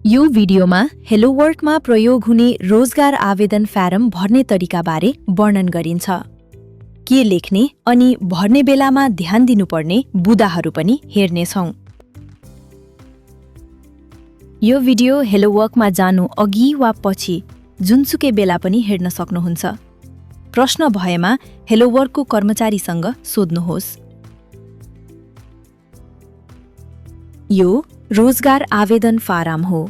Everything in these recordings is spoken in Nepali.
यो भिडियोमा हेलो वर्कमा प्रयोग हुने रोजगार आवेदन फारम भर्ने तरिकाबारे वर्णन गरिन्छ। के लेख्ने अनि भर्ने बेलामा ध्यान दिनुपर्ने बुदाहरू पनि हेर्नेछौँ। यो भिडियो हेलो वर्कमा जानु अघि वा पछि जुनसुकै बेला पनि हेर्न सक्नुहुन्छ। प्रश्न भएमा हेलो वर्कको कर्मचारीसँग सोध्नुहोस्। यो रोजगार आवेदन फारम हो।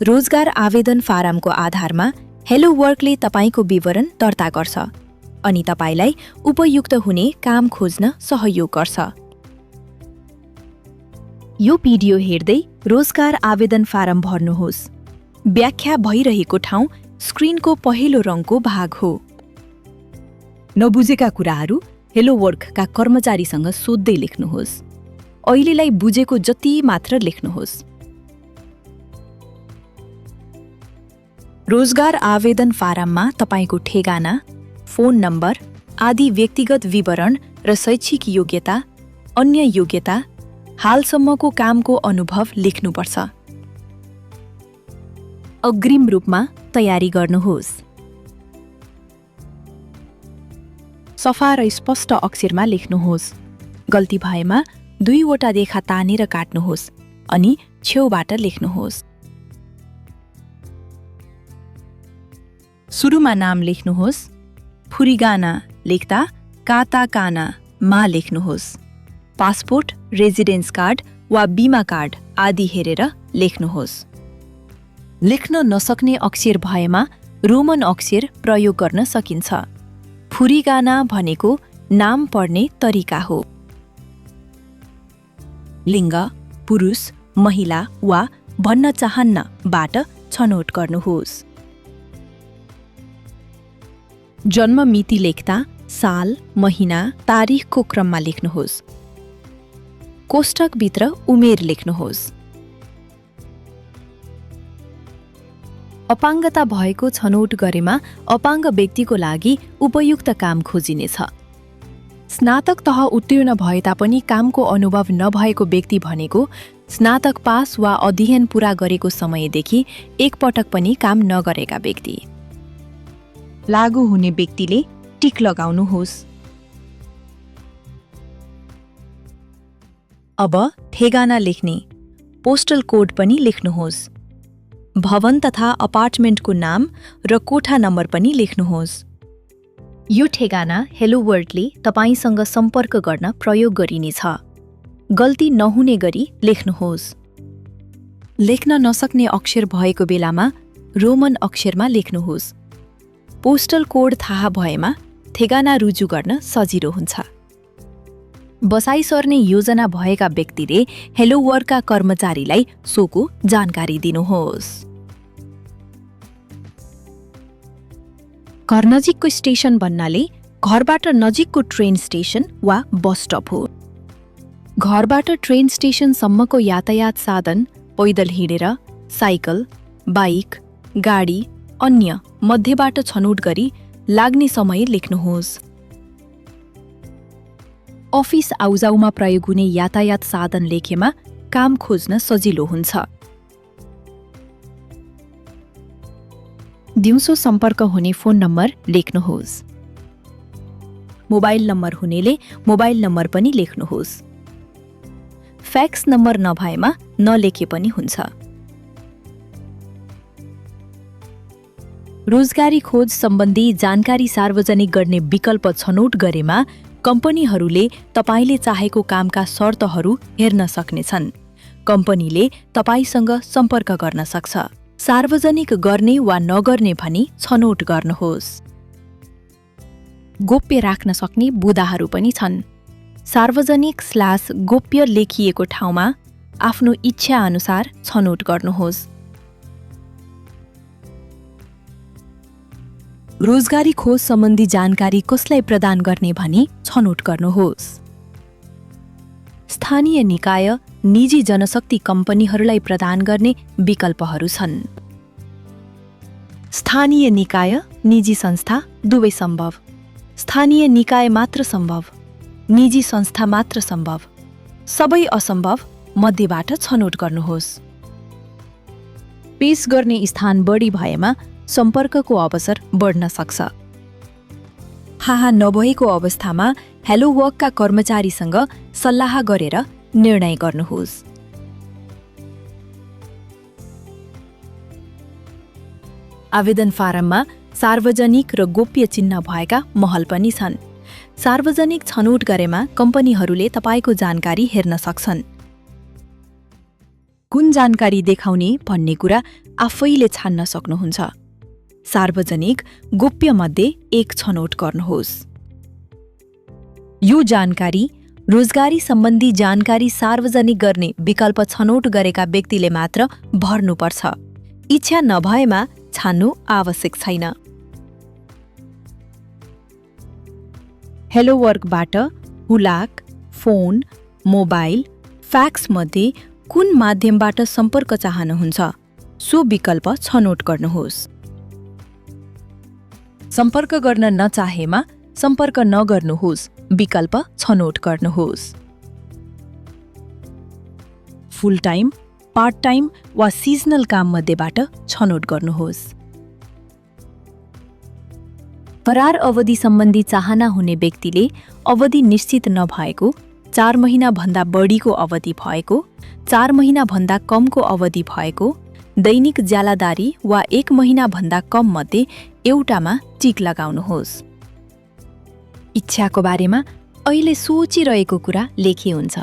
रोजगार आवेदन फारमको आधारमा हेलो वर्कले तपाईको विवरण दर्ता गर्छ अनि तपाईलाई उपयुक्त हुने काम खोज्न सहयोग गर्छ। यो भिडियो हेर्दै रोजगार आवेदन फारम भर्नुहोस्। व्याख्या भइरहेको ठाउँ स्क्रिनको पहिलो रङको भाग हो। नबुझेका कुराहरू हेलो वर्कका कर्मचारीसँग सोध्दै लेख्नुहोस्। अहिलेलाई बुझेको जति मात्र लेख्नुहोस्। रोजगार आवेदन फारममा तपाईको ठेगाना, फोन नम्बर आदि व्यक्तिगत विवरण र शैक्षिक योग्यता, अन्य योग्यता, हालसम्मको कामको अनुभव लेख्नुपर्छ। अग्रिम रूपमा तयारी गर्नुहोस्। सफा र स्पष्ट अक्षरमा लेख्नुहोस्। गल्ती भएमा 2 वटा रेखा तानेर काट्नुहोस् अनि छेउबाट लेख्नुहोस्। सुरुमा नाम लेख्नुहोस्। फुरिगाना लेख्दा काताकाना मा लेख्नुहोस्। पासपोर्ट, रेजिडेन्स कार्ड वा बिमा कार्ड आदि हेरेर लेख्नुहोस्। लेख्न नसक्ने अक्षर भएमा रोमन अक्षर प्रयोग गर्न सकिन्छ। फुरिगाना भनेको नाम पढ्ने तरिका हो। लिङ्ग पुरुष, महिला वा भन्न चाहन्नबाट छनौट गर्नुहोस्। जन्म मिति लेख्दा साल, महिना, तारिखको क्रममा लेख्नुहोस्। कोष्टकभित्र उमेर लेख्नुहोस्। अपाङ्गता भएको छनौट गरेमा अपाङ्ग व्यक्तिको लागि उपयुक्त काम खोजिनेछ। स्नातक तह उत्तीर्ण भए तापनि कामको अनुभव नभएको व्यक्ति भनेको स्नातक पास वा अध्ययन पूरा गरेको समयदेखि एकपटक पनि काम नगरेका व्यक्ति। लागू हुने व्यक्तिले टिक लगाउनुहोस्। अब ठेगाना लेख्ने, पोस्टल कोड पनि लेख्नुहोस्। भवन तथा अपार्टमेन्टको नाम र कोठा नम्बर पनि लेख्नुहोस्। यो ठेगाना हेलो वर्कले तपाईसँग सम्पर्क गर्न प्रयोग गरिनेछ। गल्ती नहुने गरी लेख्नुहोस्। लेख्न नसक्ने अक्षर भएको बेलामा रोमन अक्षरमा लेख्नुहोस्। पोस्टल कोड थाहा भएमा ठेगाना रुजु गर्न सजिलो हुन्छ। बसाई सर्ने योजना भएका व्यक्तिले हेलो वर्कका कर्मचारीलाई सोको जानकारी दिनुहोस्। घर नजिकको स्टेशन भन्नाले घरबाट नजिकको ट्रेन स्टेशन वा बस स्टप हो। घरबाट ट्रेन स्टेशनसम्मको यातायात साधन पैदल हिँडेर, साइकल, बाइक, गाडी, अन्य मध्येबाट छनौट गरी लाग्ने समय लेख्नुहोस्। अफिस आउजाउमा प्रयोग हुने यातायात साधन लेखेमा काम खोज्न सजिलो हुन्छ। दिउँसो सम्पर्क हुने फोन नम्बर लेख्नुहोस्। मोबाइल नम्बर हुनेले मोबाइल नम्बर पनि लेख्नुहोस्। फ्याक्स नम्बर नभएमा नलेखे पनि हुन्छ। रोजगारी खोज सम्बन्धी जानकारी सार्वजनिक गर्ने विकल्प छनौट गरेमा कम्पनीहरूले तपाईले चाहेको कामका शर्तहरू हेर्न सक्नेछन्। कम्पनीले तपाईसँग सम्पर्क गर्न सक्छ। सार्वजनिक गर्ने वा नगर्ने भनी छनौट गर्नुहोस्। गोप्य राख्न सक्ने बुदाहरू पनि छन्। सार्वजनिक/गोप्य लेखिएको ठाउँमा आफ्नो इच्छा अनुसार छनौट गर्नुहोस्। रोजगारी खोज सम्बन्धी जानकारी कसलाई प्रदान गर्ने भनी छनौट गर्नुहोस्। स्थानीय निकाय, निजी जनशक्ति कम्पनीहरूलाई प्रदान गर्ने विकल्पहरू छन्। स्थानीय निकाय, निजी संस्था दुवै सम्भव। स्थानीय निकाय मात्र सम्भव। निजी संस्था मात्र सम्भव। सबै असम्भव मध्येबाट छनौट गर्नुहोस्। पेश गर्ने स्थान बढी भएमा सम्पर्कको अवसर बढ्न सक्छ। हाहा नभएको अवस्थामा हेलो वर्कका कर्मचारीसँग सल्लाह गरेर निर्णय गर्नुहोस्। आवेदन फारममा सार्वजनिक र गोप्य चिन्ह भएका महल पनि छन्। सार्वजनिक छनौट गरेमा कम्पनीहरूले तपाईको जानकारी हेर्न सक्छन्। कुन जानकारी देखाउने भन्ने कुरा आफैले छान्न सक्नुहुन्छ। सार्वजनिक गोप्य मध्ये एक छनौट गर्नुहोस्। यो जानकारी रोजगारी सम्बन्धी जानकारी सार्वजनिक गर्ने विकल्प छनौट गरेका व्यक्तिले मात्र भर्नुपर्छ। इच्छा नभएमा छान्नु आवश्यक छैन। हेलो वर्कबाट हुलाक, फोन, मोबाइल, फ्याक्स मध्ये कुन माध्यमबाट सम्पर्क चाहनुहुन्छ सो विकल्प छनौट गर्नुहोस्। सम्पर्क गर्न नचाहेमा सम्पर्क नगर्नुहोस् विकल्प छनौट गर्नुहोस्। फुल टाइम, पार्ट टाइम वा सिजनल काम मध्येबाट छनौट गर्नुहोस्। करार अवधि सम्बन्धी चाहना हुने व्यक्तिले अवधि निश्चित नभएको, 4 महिना भन्दा बढीको अवधि भएको, 4 महिना भन्दा कमको अवधि भएको, दैनिक ज्यालादारी वा 1 महिना भन्दा कम मध्ये एउटामा टिक लगाउनुहोस्। इच्छाको बारेमा अहिले सोचिरहेको कुरा लेखी हुन्छ।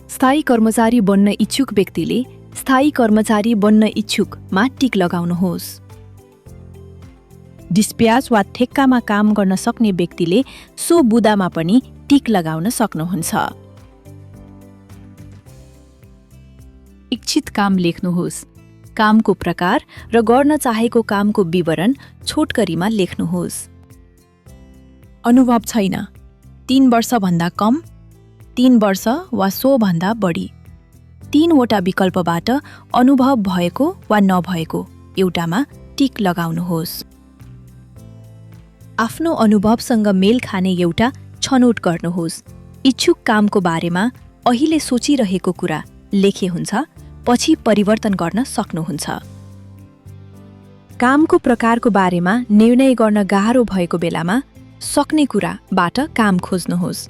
स्थायी कर्मचारी बन्न इच्छुक व्यक्तिले स्थायी कर्मचारी बन्न इच्छुकमा टिक लगाउनुहोस्। डिस्प्याच वा ठेक्कामा काम गर्न सक्ने व्यक्तिले सो बुदामा पनि टिक लगाउन सक्नुहुन्छ। इच्छित काम लेख्नुहोस्। कामको प्रकार र गर्न चाहेको कामको विवरण छोटकरीमा लेख्नुहोस्। अनुभव छैन, 3 वर्षभन्दा कम, 3 वर्ष वा सो भन्दा बढी। 3 वटा विकल्पबाट अनुभव भएको वा नभएको एउटामा टिक लगाउनुहोस्। आफ्नो अनुभवसँग मेल खाने एउटा छनौट गर्नुहोस्। इच्छुक कामको बारेमा अहिले सोचिरहेको कुरा लेखे हुन्छ, पछि परिवर्तन गर्न सक्नुहुन्छ। कामको प्रकारको बारेमा निर्णय गर्न गाह्रो भएको बेलामा सक्ने कुराबाट काम खोज्नुहोस्।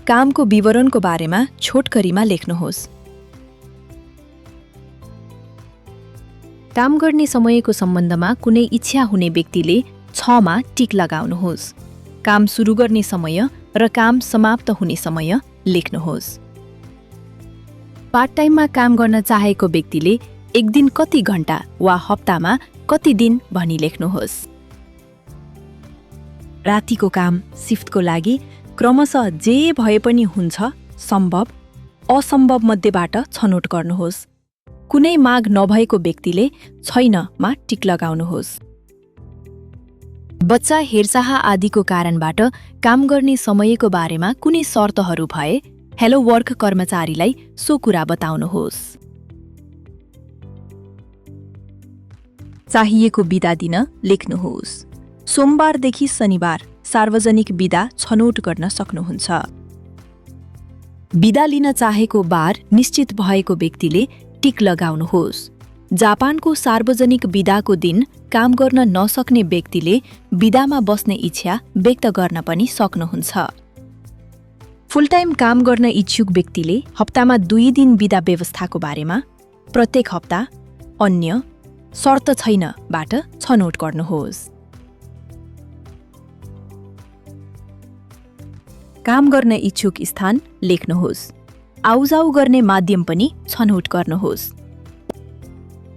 कामको विवरणको बारेमा छोटकरीमा लेख्नुहोस्। काम गर्ने समयको सम्बन्धमा कुनै इच्छा हुने व्यक्तिले 6 मा टिक लगाउनुहोस्। काम सुरु गर्ने समय र काम समाप्त हुने समय लेख्नुहोस्। पार्ट टाइममा काम गर्न चाहेको व्यक्तिले एक दिन कति घण्टा वा हप्तामा कति दिन भनी लेख्नुहोस्। रातिको काम सिफ्टको लागि क्रमशः जे भए पनि हुन्छ, सम्भव असम्भव मध्येबाट छनौट गर्नुहोस्। कुनै माग नभएको व्यक्तिले छैनमा टिक लगाउनुहोस्। बच्चा हेरचाह आदिको कारणबाट काम गर्ने समयको बारेमा कुनै शर्तहरू भए हेलो वर्क कर्मचारीलाई सो कुरा बताउनुहोस्। चाहिएको बिदा दिन लेख्नुहोस्। सोमबारदेखि शनिबार सार्वजनिक बिदा छनौट गर्न सक्नुहुन्छ। बिदा लिन चाहेको बार निश्चित भएको व्यक्तिले टिक लगाउनुहोस्। जापानको सार्वजनिक बिदाको दिन काम गर्न नसक्ने व्यक्तिले बिदामा बस्ने इच्छा व्यक्त गर्न पनि सक्नुहुन्छ। फुल टाइम काम गर्न इच्छुक व्यक्तिले हप्तामा 2 दिन बिदा व्यवस्थाको बारेमा प्रत्येक हप्ता अन्य शर्त छैनबाट छनौट गर्नुहोस्। काम गर्न इच्छुक स्थान लेख्नुहोस्। आउजाउ गर्ने माध्यम पनि छनौट गर्नुहोस्।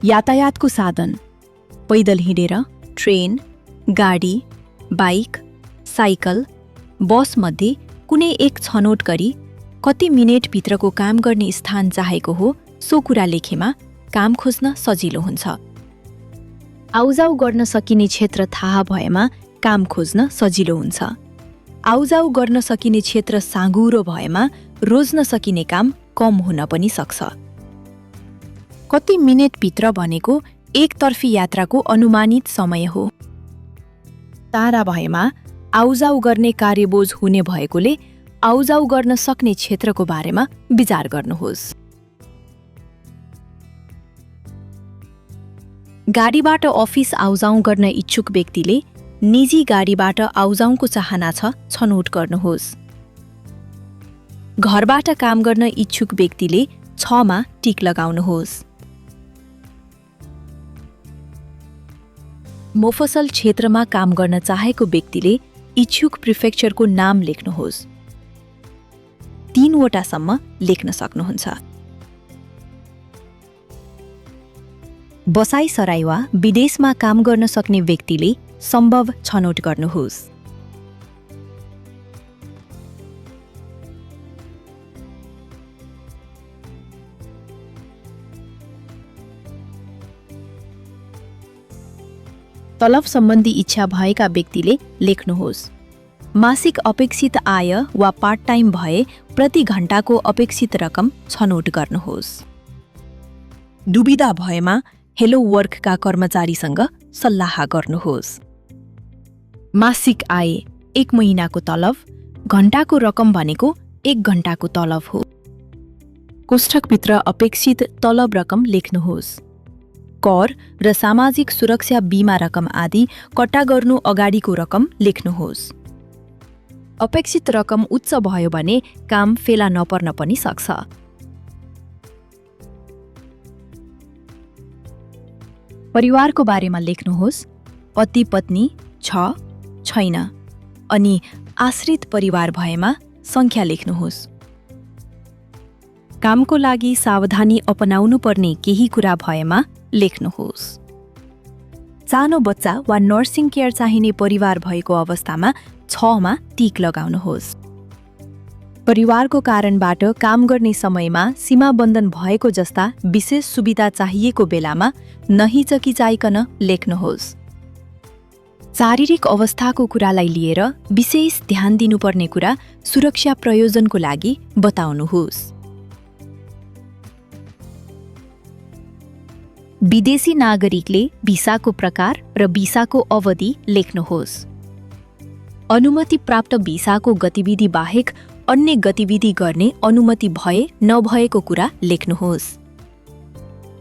यातायातको साधन पैदल हिँडेर, ट्रेन, गाडी, बाइक, साइकल, बस मध्ये कुनै एक छनौट गरी कति मिनेटभित्रको काम गर्ने स्थान चाहेको हो सो कुरा लेखेमा काम खोज्न सजिलो हुन्छ। आउजाउ गर्न सकिने क्षेत्र थाहा भएमा काम खोज्न सजिलो हुन्छ। आउजाउ गर्न सकिने क्षेत्र साँघुरो भएमा रोज्न सकिने काम कम हुन पनि सक्छ। कति मिनेटभित्र भनेको एकतर्फी यात्राको अनुमानित समय हो। टाढा भएमा आउजाउ गर्ने कार्यबोझ हुने भएकोले आउजाउ गर्न सक्ने क्षेत्रको बारेमा विचार गर्नुहोस्। गाडीबाट अफिस आउजाउ गर्न इच्छुक व्यक्तिले निजी गाडीबाट आउजाउको चाहना छ छनौट गर्नुहोस्। घरबाट काम गर्न इच्छुक व्यक्तिले 6 मा टिक लगाउनुहोस्। मोफसल क्षेत्रमा काम गर्न चाहेको व्यक्तिले इच्छुक प्रिफेक्चरको नाम लेख्नुहोस्। 3 वटासम्म लेख्न सक्नुहुन्छ। बसाइसराई वा विदेशमा काम गर्न सक्ने व्यक्तिले सम्भव छनौट गर्नुहोस्। तलब सम्बन्धी इच्छा भएका व्यक्तिले लेख्नुहोस्। मासिक अपेक्षित आय वा पार्ट टाइम भए प्रति घण्टाको अपेक्षित रकम छनौट गर्नुहोस्। दुविधा भएमा हेलो वर्कका कर्मचारीसँग सल्लाह गर्नुहोस्। मासिक आय 1 महिनाको तलब, घण्टाको रकम भनेको 1 घण्टाको तलब हो। कोष्ठकभित्र अपेक्षित तलब रकम लेख्नुहोस्। कर र सामाजिक सुरक्षा बीमा रकम आदि कट्टा गर्नु अगाडिको रकम लेख्नुहोस्। अपेक्षित रकम उच्च भयो भने काम फेला नपर्न पनि सक्छ। परिवारको बारेमा लेख्नुहोस्। पति पत्नी छ, छैन, अनि आश्रित परिवार भएमा सङ्ख्या लेख्नुहोस्। कामको लागि सावधानी अपनाउनु पर्ने केही कुरा भएमा लेख्नुहोस्। सानो बच्चा वा नर्सिङ केयर चाहिने परिवार भएको अवस्थामा 6 मा टिक लगाउनुहोस्। परिवारको कारणबाट काम गर्ने समयमा सीमाबन्धन भएको जस्ता विशेष सुविधा चाहिएको बेलामा नहिचकिचाइकन लेख्नुहोस्। शारीरिक अवस्थाको कुरालाई लिएर विशेष ध्यान दिनुपर्ने कुरा सुरक्षा प्रयोजनको लागि बताउनुहोस्। विदेशी नागरिकले भिसाको प्रकार र भिसाको अवधि लेख्नुहोस्। अनुमति प्राप्त भिसाको गतिविधि बाहेक अन्य गतिविधि गर्ने अनुमति भए नभएको कुरा लेख्नुहोस्।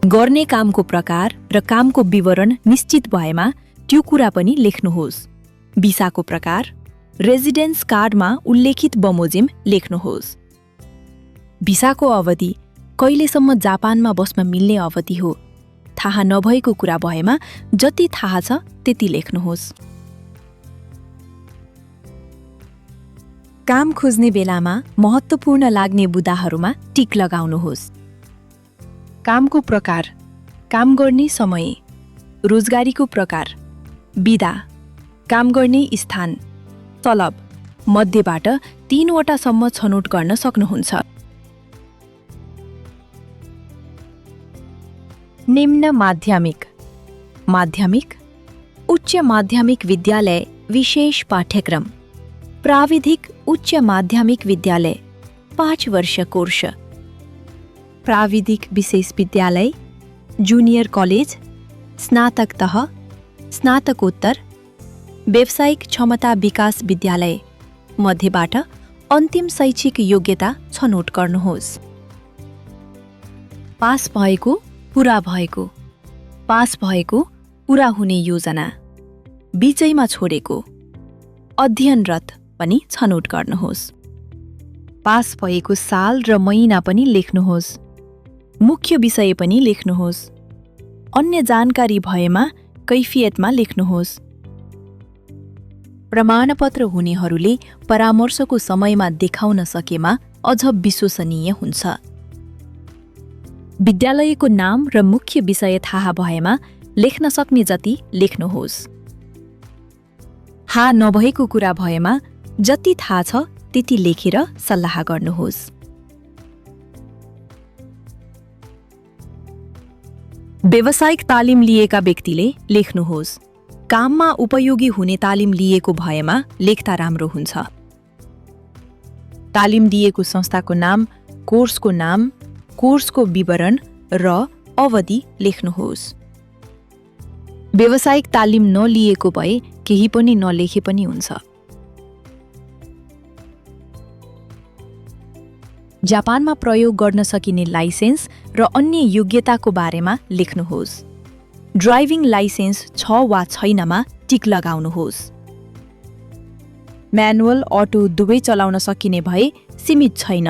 गर्ने कामको प्रकार र कामको विवरण निश्चित भएमा त्यो कुरा पनि लेख्नुहोस्। भिसाको प्रकार, रेजिडेन्स कार्डमा उल्लेखित बमोजिम लेख्नुहोस्। भिसाको अवधि कहिलेसम्म जापानमा बस्न मिल्ने अवधि हो थाहा नभएको कुरा भएमा जति थाहा छ त्यति लेख्नुहोस्। काम खोज्ने बेलामा महत्त्वपूर्ण लाग्ने बुदाहरूमा टिक लगाउनुहोस्। कामको प्रकार, काम गर्ने समय, रोजगारीको प्रकार, बिदा, काम गर्ने स्थान, तलब मध्येबाट 3 वटासम्म छनौट गर्न सक्नुहुन्छ। निम्न माध्यमिक, माध्यमिक, उच्च माध्यमिक विद्यालय विशेष पाठ्यक्रम, प्राविधिक उच्च माध्यमिक विद्यालय 5 वर्ष कोर्स, प्राविधिक विशेष विद्यालय, जूनियर कलेज, स्नातक तह, स्नातकोत्तर, व्यावसायिक क्षमता विकास विद्यालय मध्येबाट अन्तिम शैक्षिक योग्यता छनौट गर्नुहोस्। पास भएको, पूरा भएको, पास भएको, पूरा हुने योजना, बीचैमा छोडेको, अध्ययनरत पनि छनौट गर्नुहोस्। पास भएको साल र महिना पनि लेख्नुहोस्। मुख्य विषय पनि लेख्नुहोस्। अन्य जानकारी भएमा कैफियतमा लेख्नुहोस्। प्रमाणपत्र हुनेहरूले परामर्शको समयमा देखाउन सकेमा अझ विश्वसनीय हुन्छ। विद्यालयको नाम र मुख्य विषय थाहा भएमा लेख्न सक्ने जति लेख्नुहोस्। हा नभएको कुरा भएमा जति थाहा छ त्यति लेखेर सल्लाह गर्नुहोस्। व्यावसायिक तालिम लिएका व्यक्तिले लेख्नुहोस्। काममा उपयोगी हुने तालिम लिएको भएमा लेख्दा राम्रो हुन्छ। तालिम दिएको संस्थाको नाम, कोर्सको विवरण र अवधि लेख्नुहोस्। व्यावसायिक तालिम नलिएको भए केही पनि नलेखे पनि हुन्छ। जापानमा प्रयोग गर्न सकिने लाइसेन्स र अन्य योग्यताको बारेमा लेख्नुहोस्। ड्राइभिङ लाइसेन्स छ वा छैनमा टिक लगाउनुहोस्। म्यानुअल अटो दुवै चलाउन सकिने भए सीमित छैन,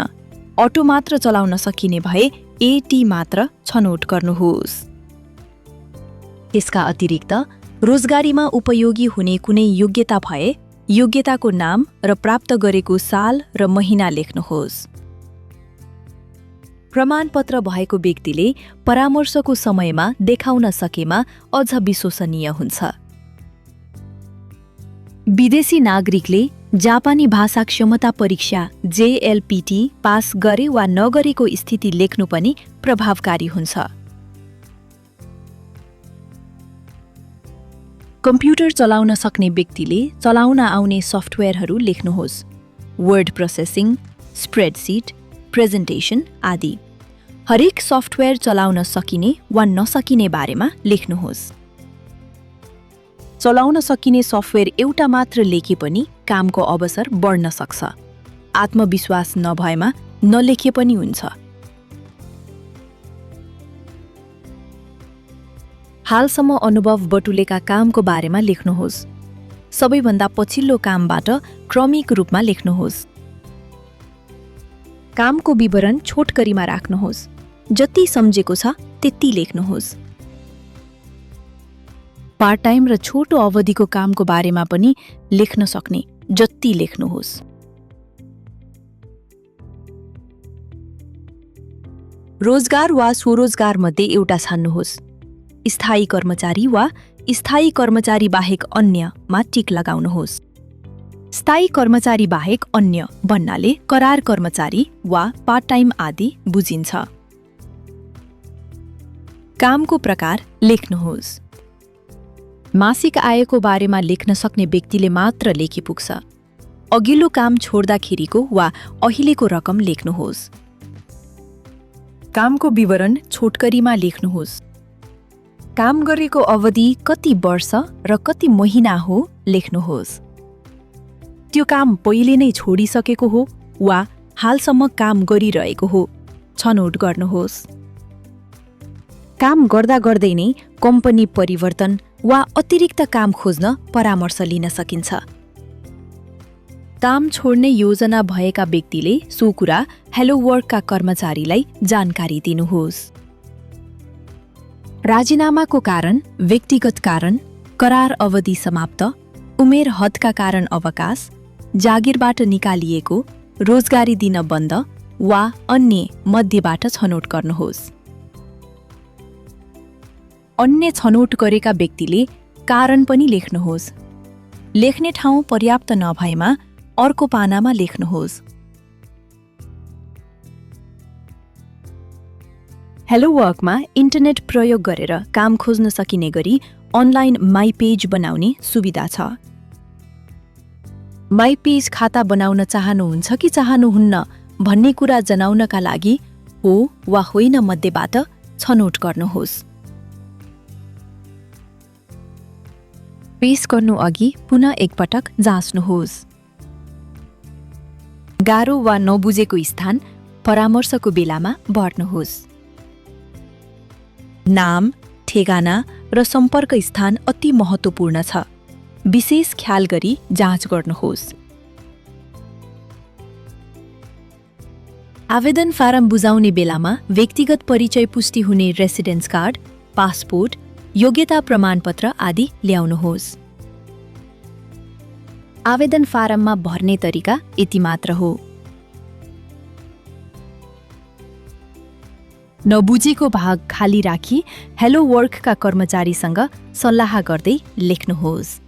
अटो मात्र चलाउन सकिने भए एटी मात्र छनौट गर्नुहोस्। यसका अतिरिक्त रोजगारीमा उपयोगी हुने कुनै योग्यता भए योग्यताको नाम र प्राप्त गरेको साल र महिना लेख्नुहोस्। प्रमाणपत्र भएको व्यक्तिले परामर्शको समयमा देखाउन सकेमा अझ विश्वसनीय हुन्छ। विदेशी नागरिकले जापानी भाषा क्षमता परीक्षा JLPT पास गरे वा नगरेको स्थिति लेख्नु पनि प्रभावकारी हुन्छ। कम्प्युटर चलाउन सक्ने व्यक्तिले चलाउन आउने सफ्टवेयरहरू लेख्नुहोस्। वर्ड प्रोसेसिङ, स्प्रेडसिट, प्रेजेन्टेसन आदि। हरेक सफ्टवेयर चलाउन सकिने वा नसकिने बारेमा लेख्नुहोस्। चलाउन सकिने सफ्टवेयर एउटा मात्र लेखे पनि कामको अवसर बढ्न सक्छ। आत्मविश्वास नभएमा नलेखे पनि हुन्छ। हालसम्म अनुभव बटुलेका कामको बारेमा लेख्नुहोस्। सबैभन्दा पछिल्लो कामबाट क्रमिक रूपमा लेख्नुहोस्। कामको विवरण छोटकरीमा राख्नुहोस्। जति सम्झेको छ त्यति लेख्नुहोस्। पार्ट टाइम र छोटो अवधिको कामको बारेमा पनि लेख्न सक्ने जति लेख्नुहोस्। रोजगार वा स्वरोजगार मध्ये एउटा छान्नुहोस्। स्थायी कर्मचारी वा स्थायी कर्मचारी बाहेक अन्यमा टिक लगाउनुहोस्। स्थायी कर्मचारी बाहेक अन्य भन्नाले करार कर्मचारी वा पार्ट टाइम आदि बुझिन्छ। कामको प्रकार लेख्नुहोस्। मासिक आयको बारेमा लेख्न सक्ने व्यक्तिले मात्र लेखी पुग्छ। अघिल्लो काम छोड्दाखेरिको वा अहिलेको रकम लेख्नुहोस्। कामको विवरण छोटकरीमा लेख्नुहोस्। काम गरेको अवधि कति वर्ष र कति महिना हो लेख्नुहोस्। त्यो काम पहिले नै छोडिसकेको हो वा हालसम्म काम गरिरहेको हो छनौट गर्नुहोस्। काम गर्दा गर्दै नै कम्पनी परिवर्तन वा अतिरिक्त काम खोज्न परामर्श लिन सकिन्छ। काम छोड्ने योजना भएका व्यक्तिले सो कुरा हेलो वर्कका कर्मचारीलाई जानकारी दिनुहोस्। राजीनामाको कारण, व्यक्तिगत कारण, करार अवधि समाप्त, उमेर हदका कारण अवकाश, जागिरबाट निकालिएको, रोजगारी दिन बन्द वा अन्य मध्येबाट छनौट गर्नुहोस्। अन्य छनौट गरेका व्यक्तिले कारण पनि लेख्नुहोस्। लेख्ने ठाउँ पर्याप्त नभएमा अर्को पानामा लेख्नुहोस्। हेलो वर्कमा इन्टरनेट प्रयोग गरेर काम खोज्न सकिने गरी अनलाइन माई पेज बनाउने सुविधा छ। माई पेज खाता बनाउन चाहनुहुन्छ कि चाहनुहुन्न भन्ने कुरा जनाउनका लागि हो वा होइन मध्येबाट छनौट गर्नुहोस्। पेश गर्नु अघि पुनः एकपटक जाँच्नुहोस्। गाह्रो वा नबुझेको स्थान परामर्शको बेलामा भर्नुहोस्। नाम, ठेगाना र सम्पर्क स्थान अति महत्त्वपूर्ण छ। विशेष ख्याल गरी जाँच गर्नुहोस्। आवेदन फारम बुझाउने बेलामा व्यक्तिगत परिचय पुष्टि हुने रेसिडेन्स कार्ड, पासपोर्ट, योग्यता प्रमाणपत्र आदि ल्याउनुहोस्। आवेदन फारममा भर्ने तरिका यति मात्र हो। नबुझेको भाग खाली राखी हेलो वर्कका कर्मचारीसँग सल्लाह गर्दै लेख्नुहोस्।